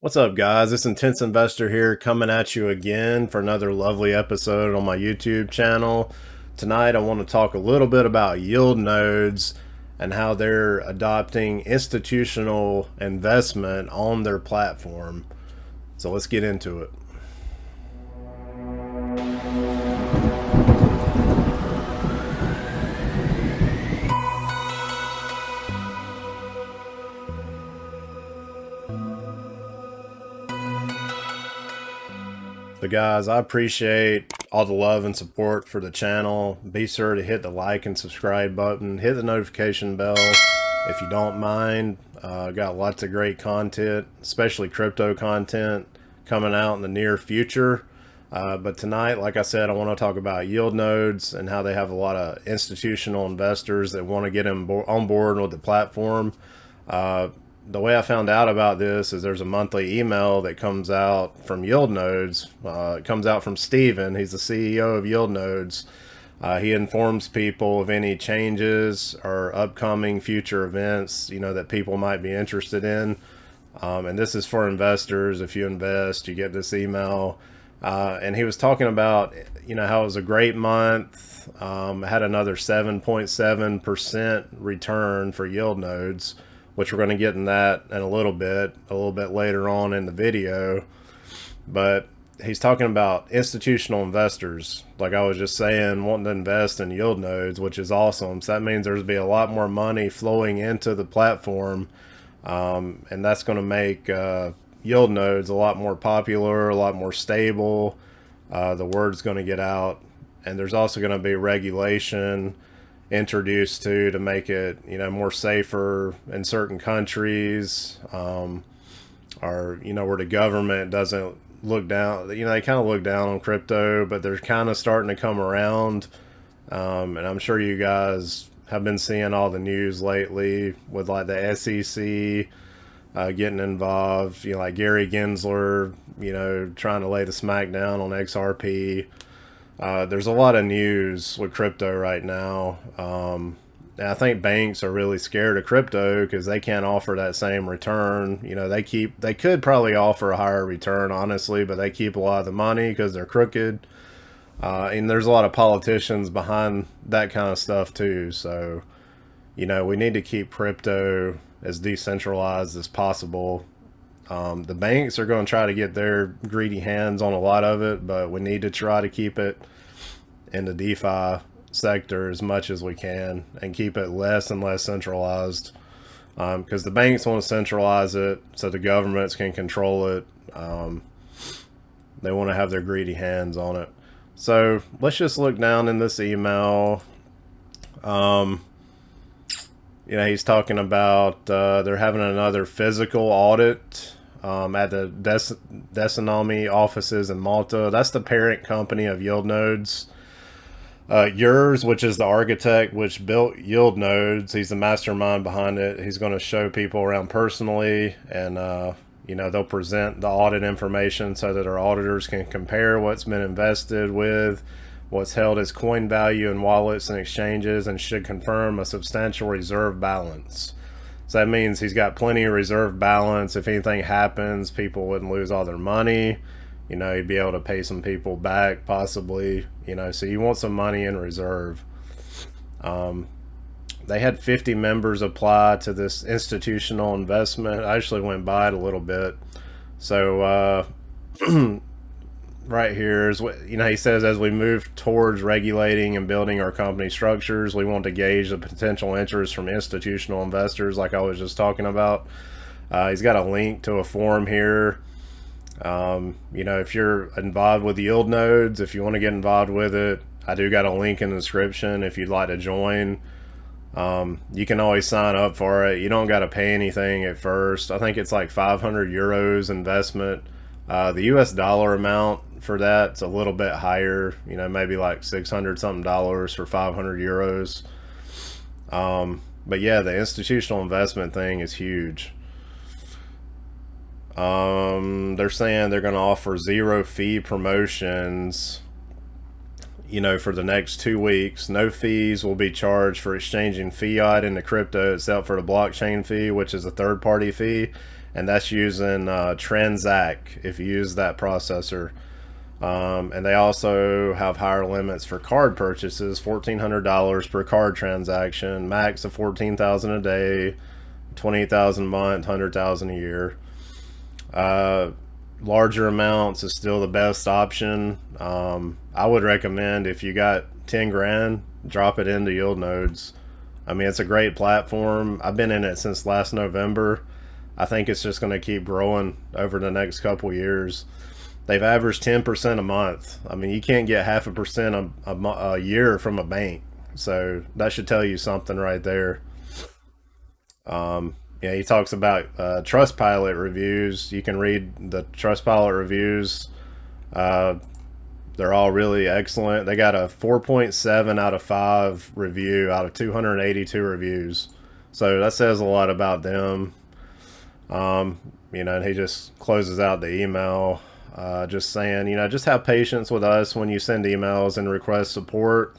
What's up, guys? This Intense Investor here, coming at you again for another lovely episode on my YouTube channel. Tonight I want to talk a little bit about Yieldnodes and how they're adopting institutional investment on their platform. So let's get into it. So guys, I appreciate all the love and support for the channel. Be sure to hit the like and subscribe button. Hit the notification bell if you don't mind. Got lots of great content, especially crypto content, coming out in the near future. But tonight, like I said, I want to talk about Yieldnodes and how they have a lot of institutional investors that want to get on board with the platform. The way I found out about this is there's a monthly email that comes out from Yieldnodes. It comes out from Steven. He's the CEO of Yieldnodes. He informs people of any changes or upcoming future events, that people might be interested in. And this is for investors. If you invest, you get this email. And he was talking about, how it was a great month. Had another 7.7% return for Yieldnodes, which we're going to get in that in a little bit later on in the video. But he's talking about institutional investors, like I was just saying, wanting to invest in Yieldnodes, which is awesome. So that means there's be a lot more money flowing into the platform, and that's going to make Yieldnodes a lot more popular, a lot more stable. The word's going to get out, and there's also going to be regulation introduced to make it more safer in certain countries, or where the government doesn't look down. They kind of look down on crypto, but they're kind of starting to come around. And I'm sure you guys have been seeing all the news lately with like the SEC getting involved, like Gary Gensler trying to lay the smackdown on XRP. There's a lot of news with crypto right now. And I think banks are really scared of crypto because they can't offer that same return. They could probably offer a higher return, honestly, but they keep a lot of the money because they're crooked. And there's a lot of politicians behind that kind of stuff too. So, we need to keep crypto as decentralized as possible. The banks are going to try to get their greedy hands on a lot of it, but we need to try to keep it in the DeFi sector as much as we can and keep it less and less centralized, because the banks want to centralize it so the governments can control it. They want to have their greedy hands on it. So let's just look down in this email. He's talking about they're having another physical audit at the Desinami offices in Malta. That's the parent company of Yieldnodes. Yours, which is the architect which built Yieldnodes, he's the mastermind behind it. He's going to show people around personally, and they'll present the audit information so that our auditors can compare what's been invested with what's held as coin value in wallets and exchanges, and should confirm a substantial reserve balance. So that means he's got plenty of reserve balance. If anything happens, people wouldn't lose all their money. He'd be able to pay some people back, possibly. So you want some money in reserve. They had 50 members apply to this institutional investment. I actually went by it a little bit. So right here is what he says: as we move towards regulating and building our company structures, we want to gauge the potential interest from institutional investors, like I was just talking about. He's got a link to a form here. If you're involved with Yieldnodes, if you want to get involved with it, I do got a link in the description if you'd like to join. You can always sign up for it. You don't got to pay anything at first. I think it's like 500 euros investment. The US dollar amount for that's a little bit higher, maybe like 600 something dollars for 500 euros. But yeah, the institutional investment thing is huge. They're saying they're going to offer 0 fee promotions, for the next 2 weeks. No fees will be charged for exchanging fiat into crypto except for the blockchain fee, which is a third-party fee. and that's using Transact if you use that processor. And they also have higher limits for card purchases, $1,400 per card transaction, max of $14,000 a day, $20,000 a month, $100,000 a year. Larger amounts is still the best option. I would recommend, if you got 10 grand, drop it into Yieldnodes. I mean, it's a great platform. I've been in it since last November. I think it's just going to keep growing over the next couple years. They've averaged 10% a month. I mean, you can't get 0.5% a year from a bank. So that should tell you something right there. Yeah, he talks about Trustpilot reviews. You can read the Trustpilot reviews. They're all really excellent. They got a 4.7 out of 5 review out of 282 reviews. So that says a lot about them. You know, and he just closes out the email just saying, you know, just have patience with us when you send emails and request support,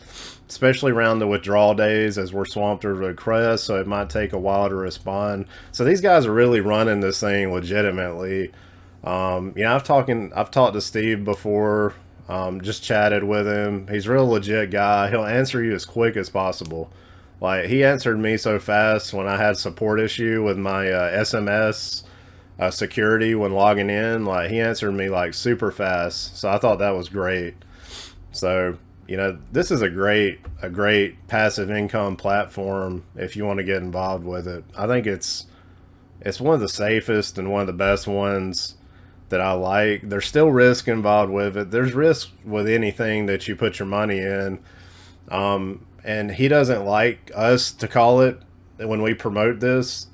especially around the withdrawal days, as we're swamped with requests, so it might take a while to respond. So these guys are really running this thing legitimately. You know, I've talked to Steve before, just chatted with him. He's a real legit guy. He'll answer you as quick as possible. Like, he answered me so fast when I had support issue with my SMS security when logging in. Like, he answered me like super fast, so I thought that was great. So, you know, this is a great passive income platform if you want to get involved with it. I think it's one of the safest and one of the best ones that I like. There's still risk involved with it. There's risk with anything that you put your money in. And he doesn't like us to call it when we promote this.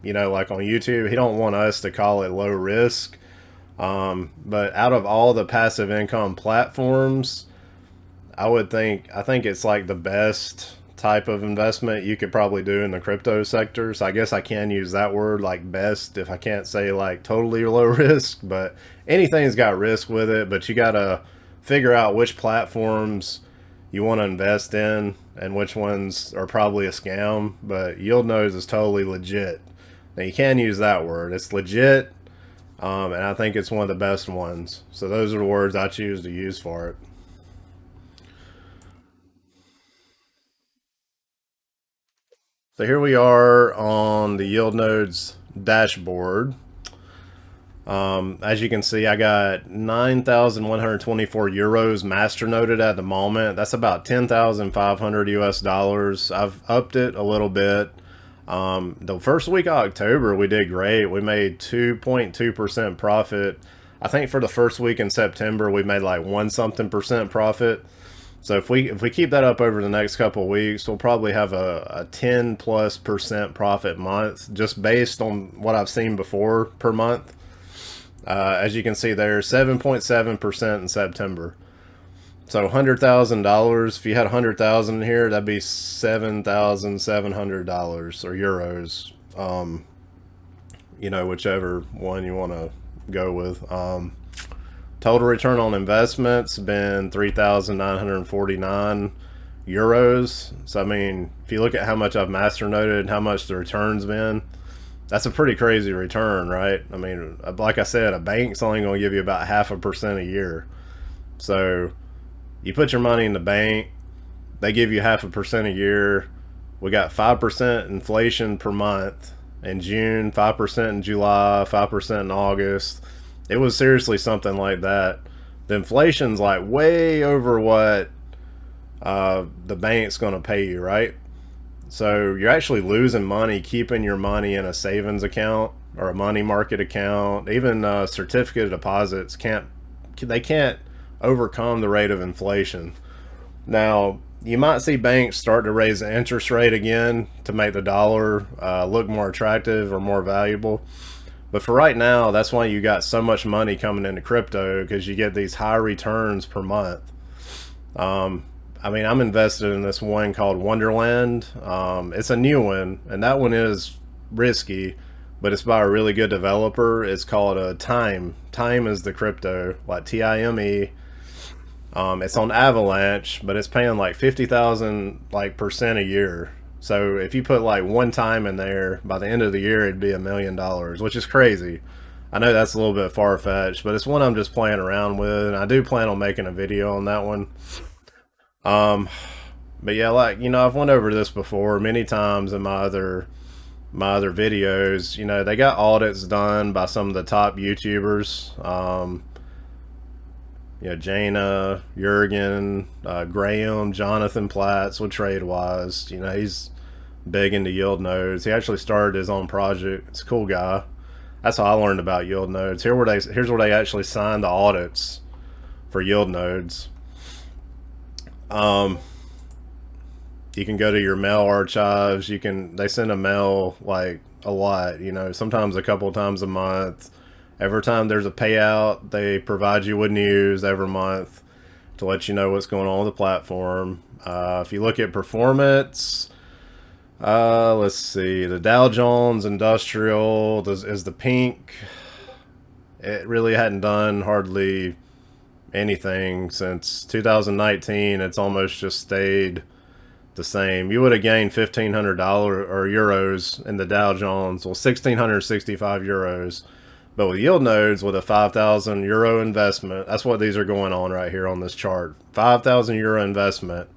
You know, like on YouTube, he don't want us to call it low risk. But out of all the passive income platforms, I think it's like the best type of investment you could probably do in the crypto sector. So I guess I can use that word, like best, if I can't say like totally low risk, but anything's got risk with it. But you got to figure out which platforms you want to invest in and which ones are probably a scam. But Yieldnodes is totally legit. Now, you can use that word. It's legit, and I think it's one of the best ones. So those are the words I choose to use for it. So here we are on the Yieldnodes dashboard. As you can see, I got 9,124 euros masternoded at the moment. That's about 10,500 US dollars. I've upped it a little bit. The first week of October, we did great. We made 2.2% profit. I think for the first week in September, we made like 1% profit. So if we keep that up over the next couple of weeks, we'll probably have a 10+% profit month, just based on what I've seen before per month. As you can see there, 7.7% in September. So $100,000, if you had 100,000 here, that'd be $7,700 or euros. You know, whichever one you want to go with. Total return on investment's been 3,949 euros. So I mean, if you look at how much I've masternoded and how much the return's been, that's a pretty crazy return, right? I mean, like I said, a bank's only going to give you about 0.5% a year. So you put your money in the bank, they give you 0.5% a year. We got 5% inflation per month in June, 5% in July, 5% in August. It was seriously something like that. The inflation's like way over what the bank's going to pay you, right? So you're actually losing money keeping your money in a savings account or a money market account. Even certificate of deposits can't overcome the rate of inflation. Now, you might see banks start to raise the interest rate again to make the dollar look more attractive or more valuable. But for right now, that's why you got so much money coming into crypto, because you get these high returns per month. I mean, I'm invested in this one called Wonderland. It's a new one, and that one is risky, but it's by a really good developer. It's called Time. Time is the crypto, like TIME. It's on Avalanche, but it's paying like 50,000 percent a year. So if you put like one time in there, by the end of the year, it'd be $1 million, which is crazy. I know that's a little bit far-fetched, but it's one I'm just playing around with, and I do plan on making a video on that one. But yeah, like, you know, I've went over this before many times in my other videos. You know, they got audits done by some of the top YouTubers. You know, Jana, Jurgen, Graham, Jonathan Platts with TradeWise. You know, he's big into yield nodes. He actually started his own project. It's a cool guy. That's how I learned about yield nodes. Here's where they actually signed the audits for yield nodes. You can go to your mail archives. They send a mail like a lot, you know, sometimes a couple times a month. Every time there's a payout, they provide you with news every month to let you know what's going on with the platform. If you look at performance, let's see, the Dow Jones Industrial is the pink. It really hadn't done hardly anything since 2019. It's almost just stayed the same. You would have gained $1,500 or euros in the Dow Jones, well, 1,665 euros. But with yield nodes, with a 5,000 euro investment, that's what these are going on right here on this chart. 5,000 euro investment.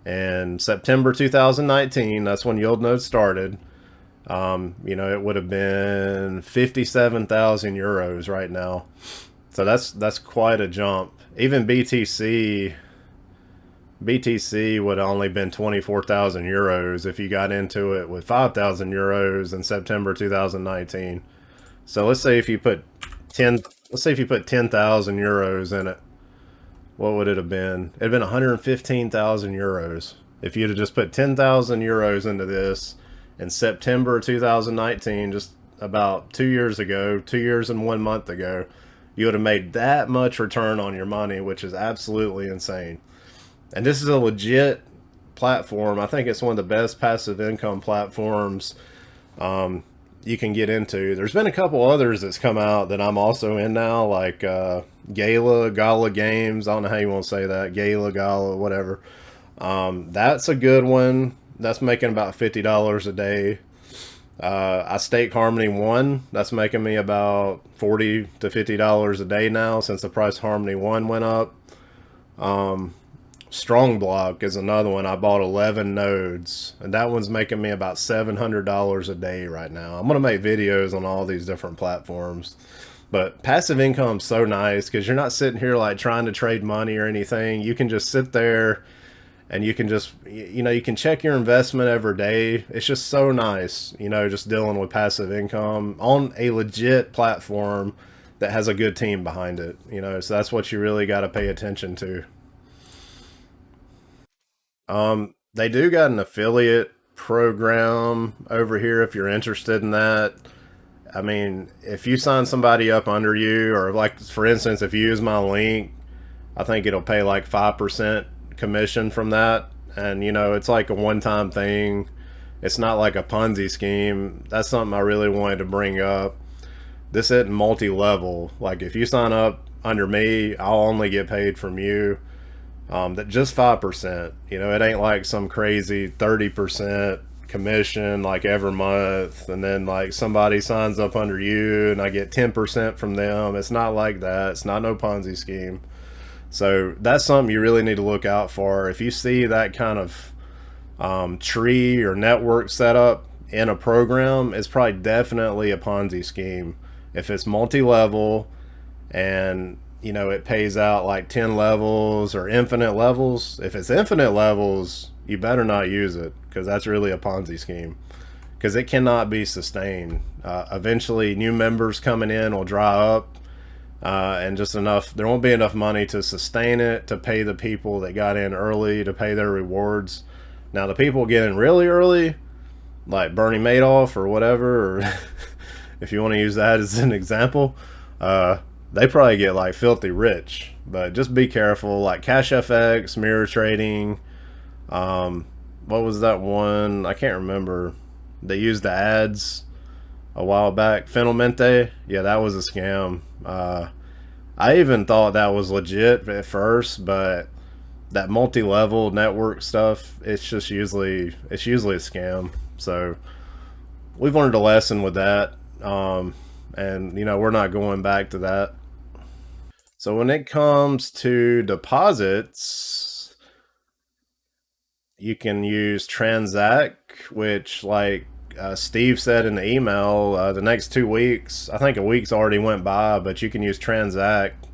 And September 2019, that's when yield nodes started. You know, it would have been 57,000 euros right now. So that's quite a jump. Even BTC would have only been 24,000 euros if you got into it with 5,000 euros in September 2019. So let's say if you put 10,000 euros in it, what would it have been? It'd been 115,000 euros. If you'd have just put 10,000 euros into this in September 2019, just about 2 years ago, 2 years and 1 month ago, you would have made that much return on your money, which is absolutely insane. And this is a legit platform. I think it's one of the best passive income platforms you can get into. There's been a couple others that's come out that I'm also in now, like Gala Games. I don't know how you want to say that. Gala, whatever. That's a good one. That's making about $50 a day. I stake Harmony 1. That's making me about $40 to $50 a day now since the price of Harmony 1 went up. Strong Block is another one. I bought 11 nodes, and that one's making me about $700 a day right now. I'm going to make videos on all these different platforms. But passive income's so nice because you're not sitting here like trying to trade money or anything. You can just sit there and you can just, you know, you can check your investment every day. It's just so nice, you know, just dealing with passive income on a legit platform that has a good team behind it, you know. So that's what you really got to pay attention to. They do got an affiliate program over here if you're interested in that. I mean, if you sign somebody up under you, or like, for instance, if you use my link, I think it'll pay like 5% commission from that. And, you know, it's like a one-time thing. It's not like a Ponzi scheme. That's something I really wanted to bring up. This isn't multi-level. Like, if you sign up under me, I'll only get paid from you. That just 5%. You know, it ain't like some crazy 30% commission like every month, and then like somebody signs up under you and I get 10% from them. It's not like that. It's not no Ponzi scheme. So that's something you really need to look out for. If you see that kind of tree or network setup in a program, it's probably definitely a Ponzi scheme. If it's multi-level and, you know, it pays out like 10 levels or infinite levels, if it's infinite levels, you better not use it, because that's really a Ponzi scheme, because it cannot be sustained. Eventually new members coming in will dry up, and just enough, there won't be enough money to sustain it, to pay the people that got in early, to pay their rewards. Now the people get in really early, like Bernie Madoff or whatever, or if you want to use that as an example, they probably get like filthy rich. But just be careful, like Cash FX, mirror trading. What was that one? I can't remember. They used the ads a while back. Finalmente, yeah, that was a scam. I even thought that was legit at first, but that multi-level network stuff, it's usually a scam. So we've learned a lesson with that, and you know, we're not going back to that. So when it comes to deposits, you can use Transact, which, like Steve said in the email, the next 2 weeks, I think a week's already went by, but you can use Transact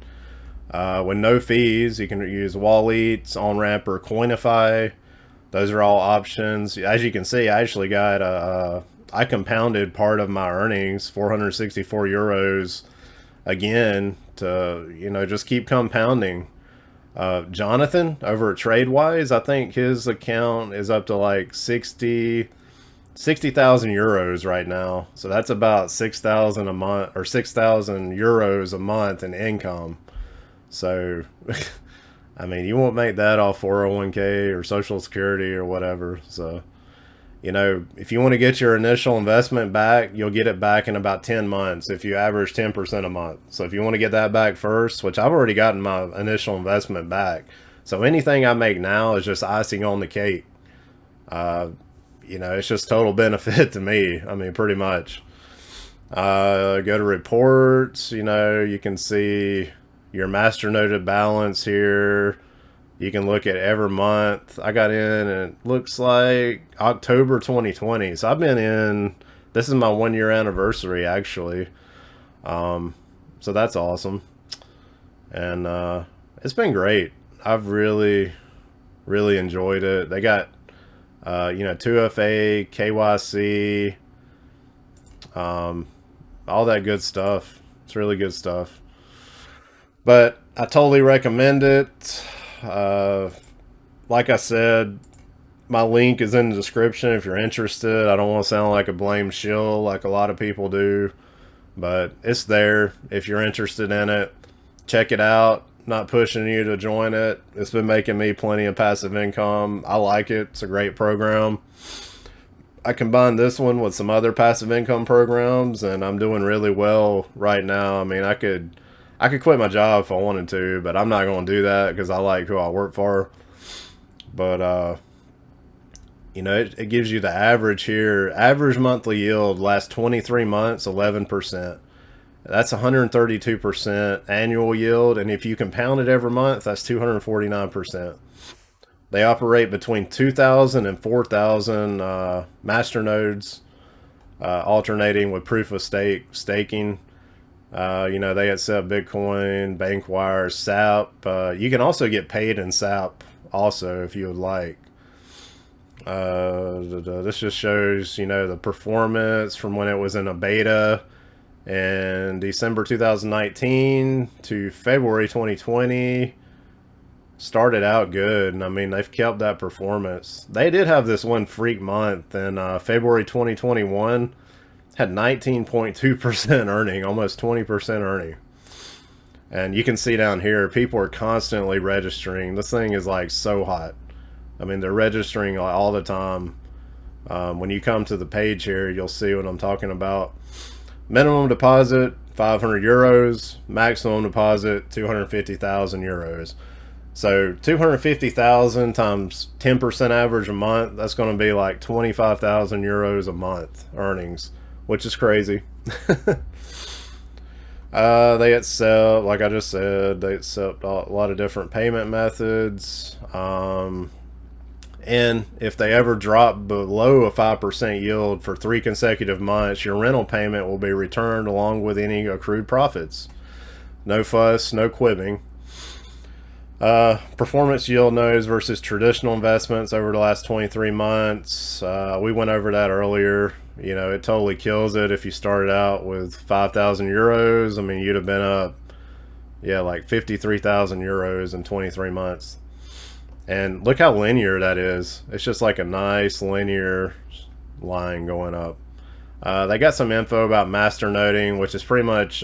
with no fees. You can use Wallets, OnRamp, or Coinify. Those are all options. As you can see, I actually got I compounded part of my earnings, 464 euros, again, to, you know, just keep compounding. Jonathan over at TradeWise, I think his account is up to like 60,000 euros right now. So that's about 6,000 a month, or 6,000 euros a month in income. So, I mean, you won't make that off 401k or Social Security or whatever. So, you know, if you want to get your initial investment back, you'll get it back in about 10 months if you average 10% a month. So if you want to get that back first, which I've already gotten my initial investment back. So anything I make now is just icing on the cake. You know, it's just total benefit to me. I mean, pretty much. Go to reports, you know, you can see your Masternoded balance here. You can look at every month. I got in, and it looks like October 2020. So I've been in, this is my 1-year anniversary, actually. So that's awesome. And it's been great. I've really enjoyed it. They got, you know, 2FA, KYC, all that good stuff. It's really good stuff. But I totally recommend it. Like I said, my link is in the description if you're interested. I don't want to sound like a blame shill like a lot of people do, but it's there if you're interested in it. Check it out. Not pushing you to join it. It's been making me plenty of passive income. I like it. It's a great program. I combined this one with some other passive income programs, and I'm doing really well right now. I mean, I could quit my job if I wanted to, but I'm not going to do that because I like who I work for. But, you know, it gives you the average here. Average monthly yield last 23 months, 11%. That's 132% annual yield. And if you compound it every month, that's 249%. They operate between 2,000 and 4,000 masternodes, alternating with proof of staking. You know, they accept Bitcoin, Bankwire, SAP. You can also get paid in SAP also if you would like. This just shows, you know, the performance from when it was in a beta in December 2019 to February 2020. Started out good, and I mean, they've kept that performance. They did have this one freak month in February 2021. Had 19.2% earning, almost 20% earning. And you can see down here, people are constantly registering. This thing is like so hot. I mean, they're registering all the time. When you come to the page here, you'll see what I'm talking about. Minimum deposit, 500 euros. Maximum deposit, 250,000 euros. So 250,000 times 10% average a month, that's going to be like 25,000 euros a month earnings, which is crazy. They accept, like I just said, they accept a lot of different payment methods. And if they ever drop below a 5% yield for 3 consecutive months, your rental payment will be returned along with any accrued profits. No fuss, no quibbing. Performance Yieldnodes versus traditional investments over the last 23 months. We went over that earlier. You know, it totally kills it if you started out with 5,000 euros. I mean, you'd have been up, yeah, like 53,000 euros in 23 months. And look how linear that is. It's just like a nice linear line going up. They got some info about Masternoding, which is pretty much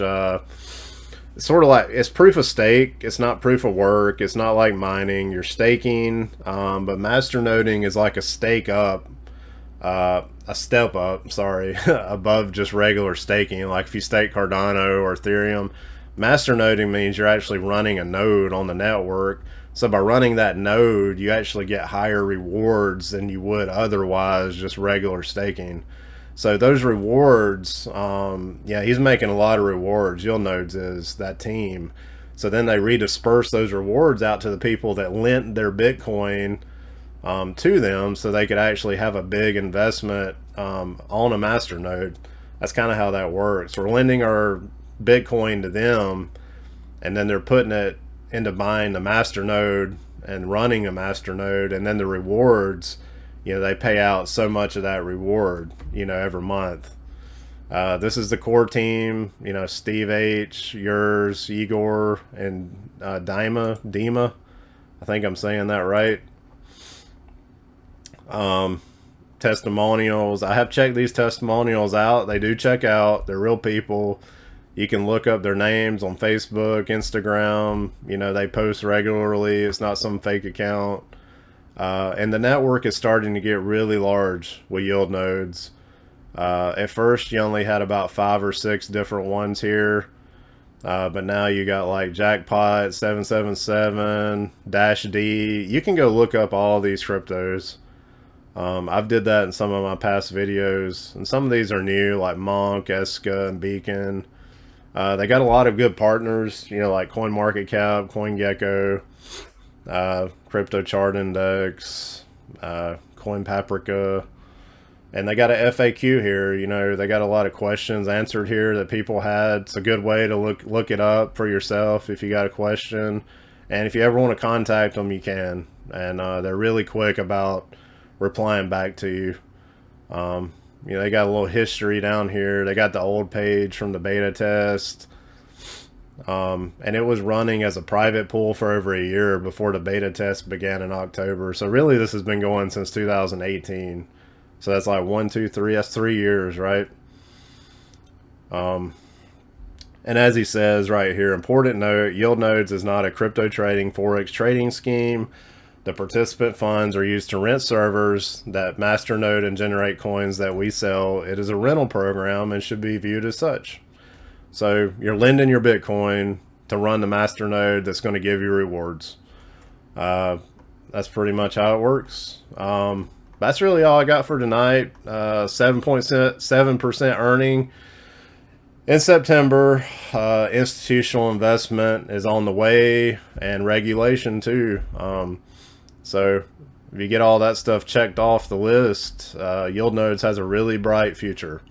sort of like, it's proof of stake. It's not proof of work. It's not like mining. You're staking, but Masternoding is like a stake up, a step up, sorry, above just regular staking. Like if you stake Cardano or Ethereum, Masternoding means you're actually running a node on the network. So by running that node, you actually get higher rewards than you would otherwise just regular staking. So those rewards, yeah, he's making a lot of rewards. Yieldnodes is that team. So then they redisperse those rewards out to the people that lent their Bitcoin to them, so they could actually have a big investment on a masternode. That's kind of how that works. We're lending our Bitcoin to them, and then they're putting it into buying the masternode and running a masternode, and then the rewards, you know, they pay out so much of that reward, you know, every month. This is the core team, you know, Steve H, yours, Igor, and Dima. I think I'm saying that right. Testimonials. I have checked these testimonials out. They do check out. They're real people. You can look up their names on Facebook, Instagram. You know, they post regularly. It's not some fake account. And the network is starting to get really large with Yieldnodes. At first, you only had about 5 or 6 different ones here. But now you got like Jackpot, 777, Dash D. You can go look up all these cryptos. I've did that in some of my past videos. And some of these are new, like Monk, Eska, and Beacon. They got a lot of good partners, you know, like CoinMarketCap, CoinGecko, Crypto Chart Index, Coin Paprika. And they got a FAQ here, you know, they got a lot of questions answered here that people had. It's a good way to look it up for yourself if you got a question. And if you ever want to contact them, you can. And they're really quick about replying back to you. You know, they got a little history down here. They got the old page from the beta test. And it was running as a private pool for over a year before the beta test began in October. So really this has been going since 2018. So that's like 1, 2, 3. That's 3 years, right? And as he says right here, important note, Yieldnodes is not a crypto trading forex trading scheme. The participant funds are used to rent servers that masternode and generate coins that we sell. It is a rental program and should be viewed as such. So you're lending your Bitcoin to run the masternode that's going to give you rewards. That's pretty much how it works. That's really all I got for tonight. 7.7% earning in September. Institutional investment is on the way, and regulation too. So if you get all that stuff checked off the list, Yieldnodes has a really bright future.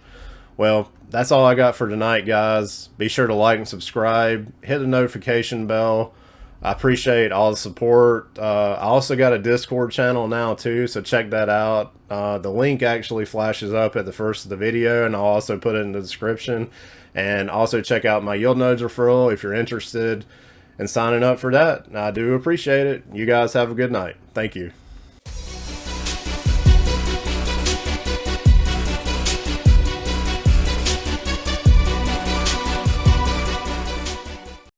Well, that's all I got for tonight, guys. Be sure to like and subscribe. Hit the notification bell. I appreciate all the support. I also got a Discord channel now too, so check that out. The link actually flashes up at the first of the video, and I'll also put it in the description. And also check out my Yieldnodes referral if you're interested in signing up for that. I do appreciate it. You guys have a good night. Thank you.